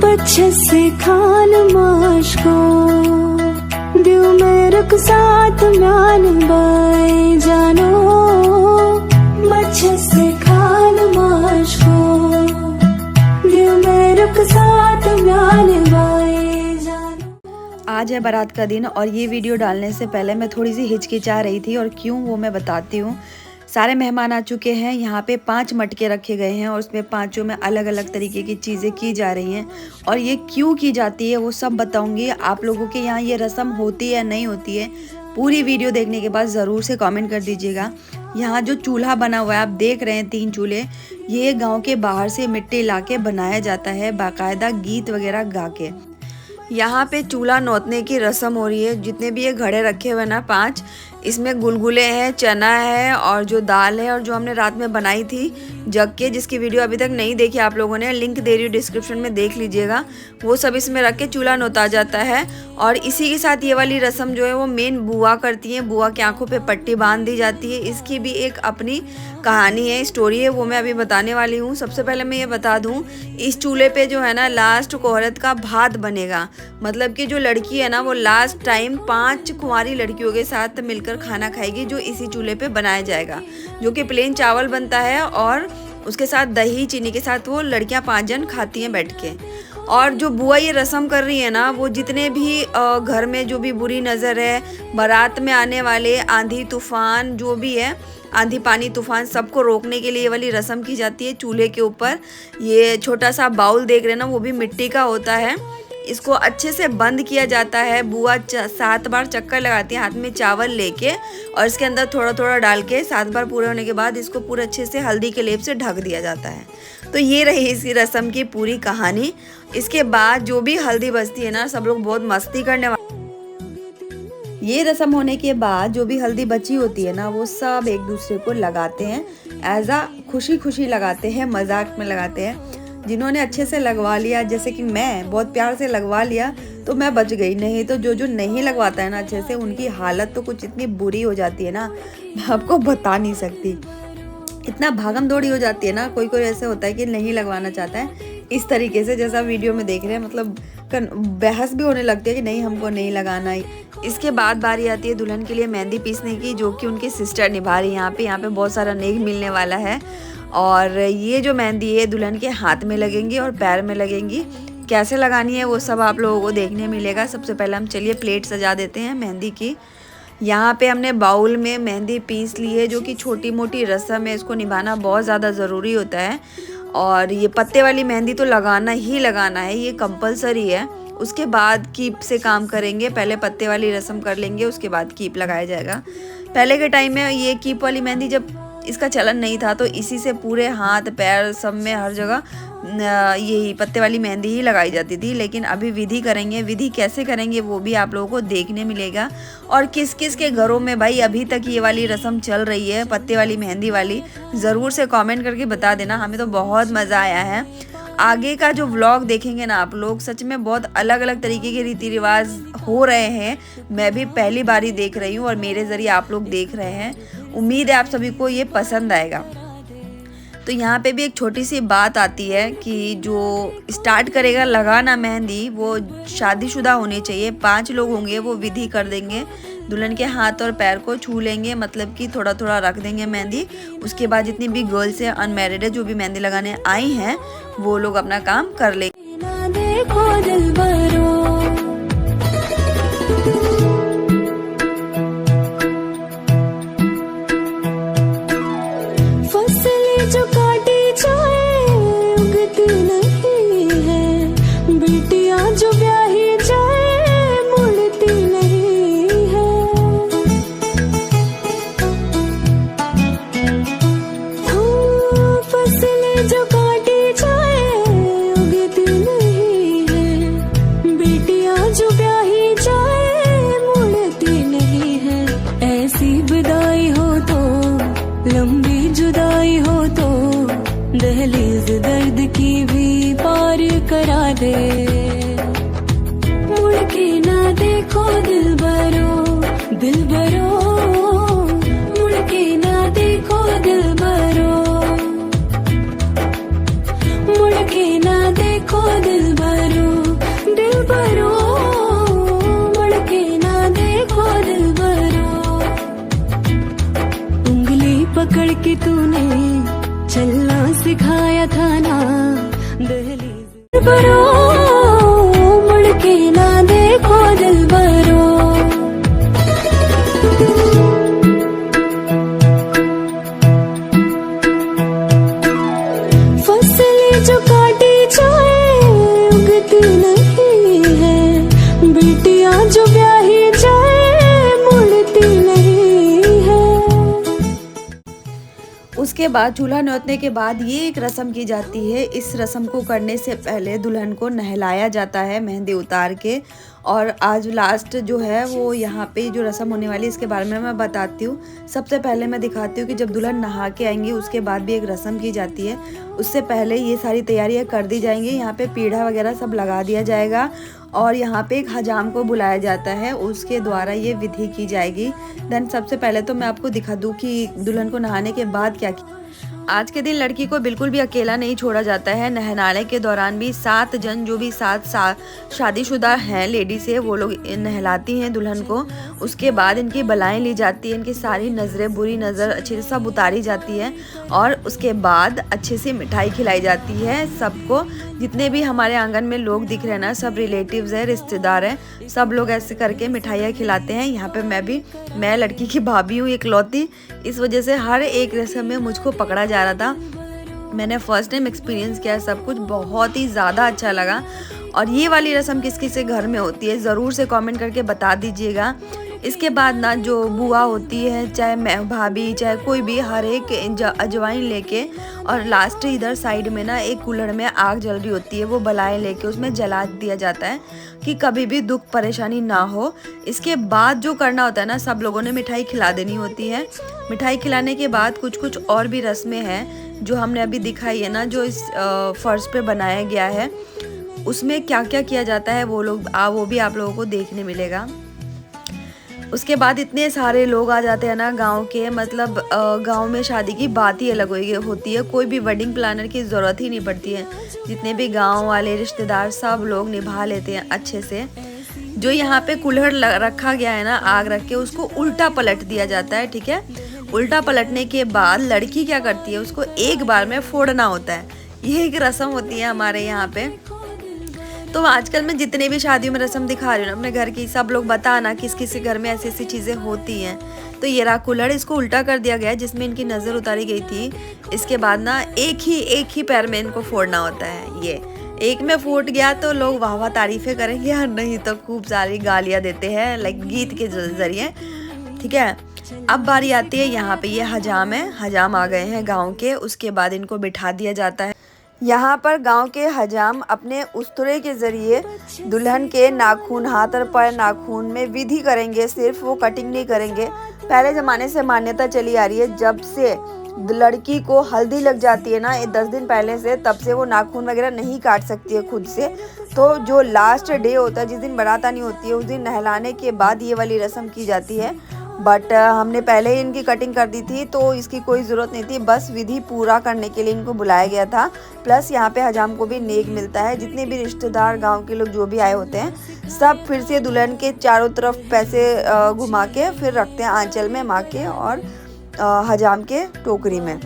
बच्चे से खान माश को दिल में रुक साथ म्यान बाई जानो बच्चे से खान माश को दिल में रुक साथ म्यान बाई जानो। आज है बारात का दिन और ये वीडियो डालने से पहले मैं थोड़ी सी हिचकिचा रही थी और क्यों वो मैं बताती हूँ। सारे मेहमान आ चुके हैं, यहाँ पे 5 मटके रखे गए हैं और उसमें 5 में अलग अलग तरीके की चीज़ें की जा रही हैं और ये क्यों की जाती है वो सब बताऊंगी। आप लोगों के यहाँ ये रस्म होती है नहीं होती है, पूरी वीडियो देखने के बाद ज़रूर से कमेंट कर दीजिएगा। यहाँ जो चूल्हा बना हुआ है आप देख रहे हैं 3 चूल्हे, ये गाँव के बाहर से मिट्टी ला के बनाया जाता है बाकायदा गीत वगैरह गा के। यहाँ पे चूल्हा नौतने की रस्म हो रही है। जितने भी ये घड़े रखे हुए ना 5, इसमें गुलगुले हैं, चना है और जो दाल है और जो हमने रात में बनाई थी जग के, जिसकी वीडियो अभी तक नहीं देखी आप लोगों ने, लिंक दे रही हूँ डिस्क्रिप्शन में, देख लीजिएगा। वो सब इसमें रख के चूल्हा नौता जाता है और इसी के साथ ये वाली रस्म जो है वो मेन बुआ करती है। बुआ की आंखों पे पट्टी बांध दी जाती है। इसकी भी एक अपनी कहानी है, स्टोरी है, वो मैं अभी बताने वाली हूँ। सबसे पहले मैं ये बता दूँ, इस चूल्हे पे जो है ना लास्ट औरत का भात बनेगा। मतलब कि जो लड़की है ना वो लास्ट टाइम 5 कुंवारी लड़कियों के साथ मिलकर खाना खाएगी, जो इसी चूल्हे पे बनाया जाएगा, जो कि प्लेन चावल बनता है और उसके साथ दही चीनी के साथ वो लड़कियां 5 जन खाती हैं बैठ के। और जो बुआ ये रस्म कर रही है ना, वो जितने भी घर में जो भी बुरी नज़र है, बारात में आने वाले आंधी तूफान जो भी है, आंधी पानी तूफान, सबको रोकने के लिए ये वाली रस्म की जाती है। चूल्हे के ऊपर ये छोटा सा बाउल देख रहे हैं ना, वो भी मिट्टी का होता है। इसको अच्छे से बंद किया जाता है। बुआ 7 बार चक्कर लगाती है हाथ में चावल लेके और इसके अंदर थोड़ा थोड़ा डाल के 7 बार पूरे होने के बाद इसको पूरे अच्छे से हल्दी के लेप से ढक दिया जाता है। तो ये रही इसकी रस्म की पूरी कहानी। इसके बाद जो भी हल्दी बचती है ना, सब लोग बहुत मस्ती करने वाले। ये रस्म होने के बाद जो भी हल्दी बची होती है ना, वो सब एक दूसरे को लगाते हैं, एज आ खुशी खुशी लगाते हैं, मजाक में लगाते हैं। जिन्होंने अच्छे से लगवा लिया, जैसे कि मैं बहुत प्यार से लगवा लिया तो मैं बच गई, नहीं तो जो नहीं लगवाता है ना अच्छे से, उनकी हालत तो कुछ इतनी बुरी हो जाती है ना, मैं आपको बता नहीं सकती। इतना भागम दौड़ी हो जाती है ना, कोई कोई ऐसे होता है कि नहीं लगवाना चाहता है इस तरीके से, जैसा वीडियो में देख रहे हैं, मतलब बहस भी होने लगती है कि नहीं हमको नहीं लगाना। इसके बाद बारी आती है दुल्हन के लिए मेहंदी पीसने की, जो कि उनकी सिस्टर निभा रही है। यहाँ पे बहुत सारा नेक मिलने वाला है और ये जो मेहंदी है दुल्हन के हाथ में लगेंगी और पैर में लगेंगी। कैसे लगानी है वो सब आप लोगों को देखने मिलेगा। सबसे पहले हम चलिए प्लेट सजा देते हैं मेहंदी की। यहाँ पे हमने बाउल में मेहंदी पीस ली है, जो कि छोटी मोटी रस्म है, इसको निभाना बहुत ज़्यादा ज़रूरी होता है। और ये पत्ते वाली मेहंदी तो लगाना ही लगाना है, ये कंपलसरी है। उसके बाद कीप से काम करेंगे, पहले पत्ते वाली रस्म कर लेंगे, उसके बाद कीप लगाया जाएगा। पहले के टाइम में ये कीप वाली मेहंदी जब इसका चलन नहीं था तो इसी से पूरे हाथ पैर सब में हर जगह यही पत्ते वाली मेहंदी ही लगाई जाती थी। लेकिन अभी विधि करेंगे, विधि कैसे करेंगे वो भी आप लोगों को देखने मिलेगा। और किस किस के घरों में भाई अभी तक ये वाली रस्म चल रही है, पत्ते वाली मेहंदी वाली, ज़रूर से कमेंट करके बता देना। हमें तो बहुत मज़ा आया है। आगे का जो व्लॉग देखेंगे ना आप लोग, सच में बहुत अलग अलग तरीके के रीति रिवाज हो रहे हैं। मैं भी पहली बार ही देख रही हूँ और मेरे ज़रिए आप लोग देख रहे हैं। उम्मीद है आप सभी को ये पसंद आएगा। तो यहाँ पे भी एक छोटी सी बात आती है कि जो स्टार्ट करेगा लगाना मेहंदी वो शादीशुदा होनी चाहिए। 5 लोग होंगे, वो विधि कर देंगे, दुल्हन के हाथ और पैर को छू लेंगे, मतलब कि थोड़ा थोड़ा रख देंगे मेहंदी। उसके बाद जितनी भी गर्ल्स है, अनमैरिड है, जो भी मेहंदी लगाने आई हैं, वो लोग अपना काम कर लेंगे। लंबी जुदाई हो तो दहलीज दर्द की भी पार करा दे। मुड़ के ना देखो दिलबरो, दिलबरो, मुड़ के ना देखो दिलबरो। देखो दिल भरो मुड़ के ना देखो दिल भरो। उंगली पकड़ के तूने चलना सिखाया था ना दहलीज भरो मुड़ के ना देखो दिल भरो। फसलें जो काटी जाए उगती नहीं है, बेटियां जो ब्याही जाए मुड़ती नहीं है। उसके बाद चूल्हा न्योतने के बाद ये एक रस्म की जाती है। इस रस्म को करने से पहले दुल्हन को नहलाया जाता है मेहंदी उतार के। और आज लास्ट जो है वो यहाँ पे जो रस्म होने वाली है इसके बारे में मैं बताती हूँ। सबसे पहले मैं दिखाती हूँ कि जब दुल्हन नहा के आएंगी उसके बाद भी एक रस्म की जाती है। उससे पहले ये सारी तैयारियाँ कर दी जाएंगी। यहाँ पे पीढ़ा वगैरह सब लगा दिया जाएगा और यहाँ पे एक हजाम को बुलाया जाता है, उसके द्वारा ये विधि की जाएगी। देन सबसे पहले तो मैं आपको दिखा दूँ कि दुल्हन को नहाने के बाद क्या किया। आज के दिन लड़की को बिल्कुल भी अकेला नहीं छोड़ा जाता है। नहलाने के दौरान भी 7 जन जो भी 7 शादीशुदा हैं लेडीज है वो लोग नहलाती हैं दुल्हन को। उसके बाद इनकी बलाएं ली जाती है, इनकी सारी नज़रें बुरी नज़र अच्छे से सब उतारी जाती है और उसके बाद अच्छे से मिठाई खिलाई जाती है सबको। जितने भी हमारे आंगन में लोग दिख रहे हैं ना, सब रिलेटिव्स हैं, रिश्तेदार हैं, सब लोग ऐसे करके मिठाइयाँ खिलाते हैं। यहाँ पे मैं लड़की की भाभी हूँ इकलौती, इस वजह से हर एक रस्म में मुझको पकड़ा जा रहा था। मैंने फर्स्ट टाइम एक्सपीरियंस किया सब कुछ, बहुत ही ज़्यादा अच्छा लगा। और ये वाली रस्म किस किस के घर में होती है ज़रूर से कमेंट करके बता दीजिएगा। इसके बाद ना जो बुआ होती है, चाहे मैं भाभी चाहे कोई भी, हर एक अजवाइन लेके और लास्ट इधर साइड में ना एक कुल्हड़ में आग जल रही होती है, वो बलाएं लेके उसमें जला दिया जाता है कि कभी भी दुख परेशानी ना हो। इसके बाद जो करना होता है ना, सब लोगों ने मिठाई खिला देनी होती है। मिठाई खिलाने के बाद कुछ और भी रस्में हैं जो हमने अभी दिखाई है ना, जो इस फर्श पे बनाया गया है। उसमें क्या क्या किया जाता है वो भी आप लोगों को देखने मिलेगा। उसके बाद इतने सारे लोग आ जाते हैं ना गांव के, मतलब गांव में शादी की बात ही अलग होती है। कोई भी वेडिंग प्लानर की ज़रूरत ही नहीं पड़ती है। जितने भी गांव वाले रिश्तेदार सब लोग निभा लेते हैं अच्छे से। जो यहाँ पे कुल्हड़ रखा गया है ना, आग रख के उसको उल्टा पलट दिया जाता है, ठीक है। उल्टा पलटने के बाद लड़की क्या करती है, उसको एक बार में फोड़ना होता है। ये एक रस्म होती है हमारे यहाँ पे। तो आजकल मैं जितने भी शादियों में रस्म दिखा रही हूँ ना अपने घर की, सब लोग बताना किस किस के घर में ऐसी ऐसी चीज़ें होती हैं। तो ये रहा कुल्हड़, इसको उल्टा कर दिया गया है जिसमें इनकी नज़र उतारी गई थी। इसके बाद ना एक ही पैर में इनको फोड़ना होता है। ये एक में फूट गया तो लोग वाह वाह तारीफ़ें करेंगे, और नहीं तो खूब सारी गालियाँ देते हैं लाइक गीत के ज़रिए, ठीक है। अब बारी आती है यहाँ पे, ये हजाम है, हजाम आ गए हैं गाँव के। उसके बाद इनको बिठा दिया जाता है। यहाँ पर गांव के हजाम अपने उस्तरे के ज़रिए दुल्हन के नाखून, हाथ और पैर नाखून में विधि करेंगे, सिर्फ वो कटिंग नहीं करेंगे। पहले ज़माने से मान्यता चली आ रही है, जब से लड़की को हल्दी लग जाती है ना 10 दिन पहले से, तब से वो नाखून वगैरह नहीं काट सकती है खुद से। तो जो लास्ट डे होता है, जिस दिन बारात आनी होती है, उस दिन नहलाने के बाद ये वाली रस्म की जाती है। बट हमने पहले ही इनकी कटिंग कर दी थी तो इसकी कोई ज़रूरत नहीं थी, बस विधि पूरा करने के लिए इनको बुलाया गया था। प्लस यहाँ पे हजाम को भी नेक मिलता है। जितने भी रिश्तेदार गांव के लोग जो भी आए होते हैं, सब फिर से दुल्हन के चारों तरफ पैसे घुमा के फिर रखते हैं आंचल में, माँ के और हजाम के टोकरी में।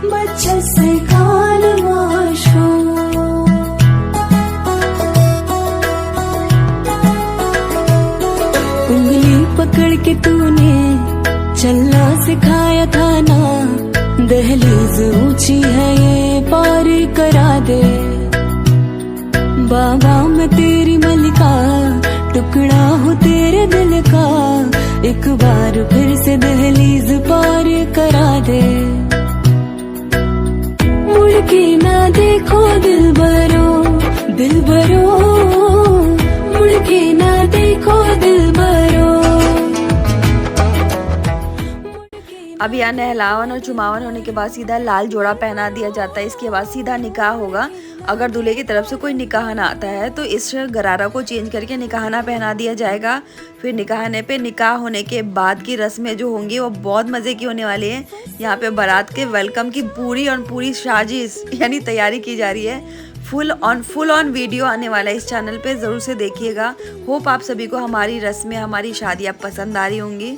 बच्चे से कान वाशो उंगली पकड़ के तूने चलना सिखाया था ना, दहलीज ऊंची है ये पार करा दे। बाबा मैं तेरी मलिका, टुकड़ा हूँ तेरे दिल का, एक बार फिर से दहलीज पार करा दे। मुड़ के ना देखो दिल भरो अब यहाँ नहलावन और चुमावन होने के बाद सीधा लाल जोड़ा पहना दिया जाता है। इसके बाद सीधा निकाह होगा। अगर दूल्हे की तरफ से कोई निकाहना आता है तो इस गरारा को चेंज करके निकाहना पहना दिया जाएगा। फिर निकाहने पे निकाह होने के बाद की रस्में जो होंगी वो बहुत मज़े की होने वाली है। यहाँ पे बारात के वेलकम की पूरी साजिश यानी तैयारी की जा रही है। फुल ऑन वीडियो आने वाला है इस चैनल पे, ज़रूर से देखिएगा। होप आप सभी को हमारी रस्में, हमारी शादियाँ पसंद आ रही होंगी।